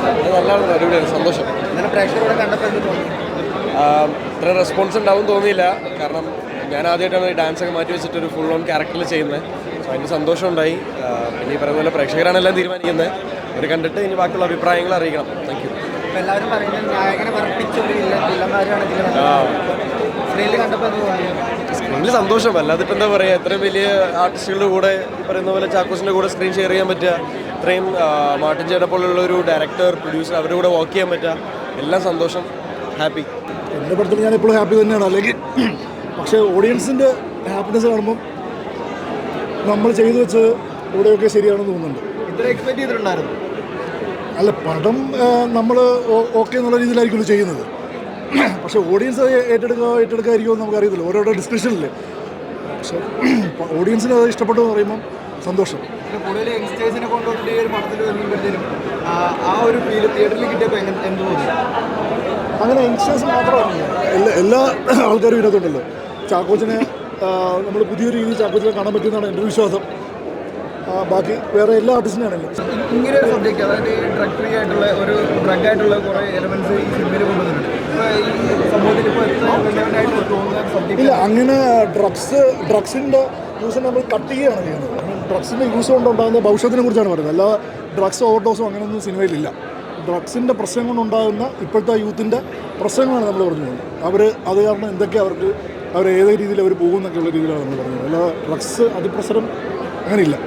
നല്ലതാണ്, അടിപൊളിയാണ്, സന്തോഷം. പ്രേക്ഷകരോടെ കണ്ടപ്പോൾ എന്ത് തോന്നി? ഇത്ര റെസ്പോൺസ് ഉണ്ടാവും തോന്നിയില്ല. കാരണം ഞാൻ ആദ്യമായിട്ടാണ് ഈ ഡാൻസൊക്കെ മാറ്റി വെച്ചിട്ടൊരു ഫുൾ ഓൺ ക്യാരക്ടറിൽ ചെയ്യുന്നത്. സോ അതിൻ്റെ സന്തോഷമുണ്ടായി. പിന്നെ ഈ പറയുന്ന പോലെ പ്രേക്ഷകരാണ് എല്ലാം തീരുമാനിക്കുന്നത്. അവർ കണ്ടിട്ട് ഇനി ബാക്കിയുള്ള അഭിപ്രായങ്ങൾ അറിയിക്കണം. Thank you. എല്ലാവരും പറയുന്നത് നായകനെ പറപ്പിച്ചൊരു വില്ലന്മാരാണ് സ്ക്രീനിൽ കണ്ടപ്പോൾ എന്ത് തോന്നി? സ്ക്രീനിൽ സന്തോഷം. അല്ലാതെ ഇപ്പം എന്താ പറയുക, ഇത്രയും വലിയ ആർട്ടിസ്റ്റുകളുടെ കൂടെ ഈ പറയുന്ന പോലെ ചാക്കോസിൻ്റെ കൂടെ സ്ക്രീൻ ഷെയർ ചെയ്യാൻ പറ്റുക, ഇത്രയും മാർട്ടിൻ ചേട്ടനെ പോലുള്ള ഒരു ഡയറക്ടർ, പ്രൊഡ്യൂസർ, അവരുടെ കൂടെ വർക്ക് ചെയ്യാൻ പറ്റുക, എല്ലാം സന്തോഷം, ഹാപ്പി. എൻ്റെ പടത്തിൽ ഞാൻ എപ്പോഴും ഹാപ്പി തന്നെയാണ്. അല്ലെങ്കിൽ പക്ഷേ ഓഡിയൻസിൻ്റെ ഹാപ്പിനെസ് കാണുമ്പം നമ്മൾ ചെയ്തു വെച്ച് ഇവിടെയൊക്കെ ശരിയാണെന്ന് തോന്നുന്നുണ്ട്. ഇത്ര എക്സ്പെക്ട് ചെയ്തിട്ടുണ്ടായിരുന്നു? അല്ല, പടം നമ്മൾ ഓക്കെ എന്നുള്ള രീതിയിലായിരിക്കുമല്ലോ ചെയ്യുന്നത്. പക്ഷേ ഓഡിയൻസ് ഏറ്റെടുക്കാതിരിക്കുമോ എന്ന് നമുക്കറിയത്തില്ല, ഓരോരോ ഡിസ്കഷനില്ലേ. പക്ഷേ ഓഡിയൻസിന് അത് ഇഷ്ടപ്പെട്ടു എന്ന് പറയുമ്പം സന്തോഷം. കൂടുതൽ യങ്സ്റ്റേഴ്സിനെ കൊണ്ടുവന്നിട്ട് ഈ ഒരു പടത്തിൽ വരുമ്പോഴത്തേനും ആ ഒരു ഫീല് തിയേറ്ററിൽ കിട്ടിയപ്പോൾ എന്ത് തോന്നി? അങ്ങനെ യങ്സ്റ്റേഴ്സ് മാത്രമല്ല, എല്ലാ ആൾക്കാരും ഇതിനകത്തുണ്ടല്ലോ. ചാക്കോച്ചിനെ നമ്മൾ പുതിയൊരു രീതിയിൽ ചാക്കോച്ചിനെ കാണാൻ പറ്റുമെന്നാണ് എൻ്റെ വിശ്വാസം. ബാക്കി വേറെ എല്ലാ ആർട്ടിസ്റ്റിനാണല്ലോ. ഇങ്ങനെ ഒരു സബ്ജക്റ്റ്, അതായത് ഡ്രഗ് ഫ്രീ ആയിട്ടുള്ള ഒരു ഡ്രഗായിട്ടുള്ള കുറേ എലമെൻറ്റ്സ് ഈ സിനിമയിൽ കൊണ്ടുവന്നിട്ടുണ്ട്. ഈ സമൂഹത്തിൽ ഇപ്പോൾ എത്ര റിലവൻ്റായിട്ട് തോന്നുന്ന സബ്ജക്റ്റ് ഇല്ല, അങ്ങനെ ഡ്രഗ്സിൻ്റെ യൂസ് നമ്മൾ കട്ട് ചെയ്യുകയാണ് ചെയ്യുന്നത്. ഡ്രഗ്സിൻ്റെ യൂസ് കൊണ്ടുണ്ടാകുന്ന ഭവിഷ്യത്തിനെ കുറിച്ചാണ് പറയുന്നത്. അല്ലാതെ ഡ്രഗ്സ് ഓവർഡോസും അങ്ങനെയൊന്നും സിനിമയിലില്ല. ഡ്രഗ്സിൻ്റെ പ്രശ്നം കൊണ്ടുണ്ടാകുന്ന ഇപ്പോഴത്തെ യൂത്തിൻ്റെ പ്രശ്നങ്ങളാണ് നമ്മൾ പറഞ്ഞു പോകുന്നത്. അത് കാരണം എന്തൊക്കെ അവർ ഏത് രീതിയിൽ അവർ പോകുമെന്നൊക്കെയുള്ള രീതിയിലാണ് നമ്മൾ പറഞ്ഞത്. അല്ലാതെ ഡ്രഗ്സ് അതിപ്രസരം അങ്ങനെയില്ല.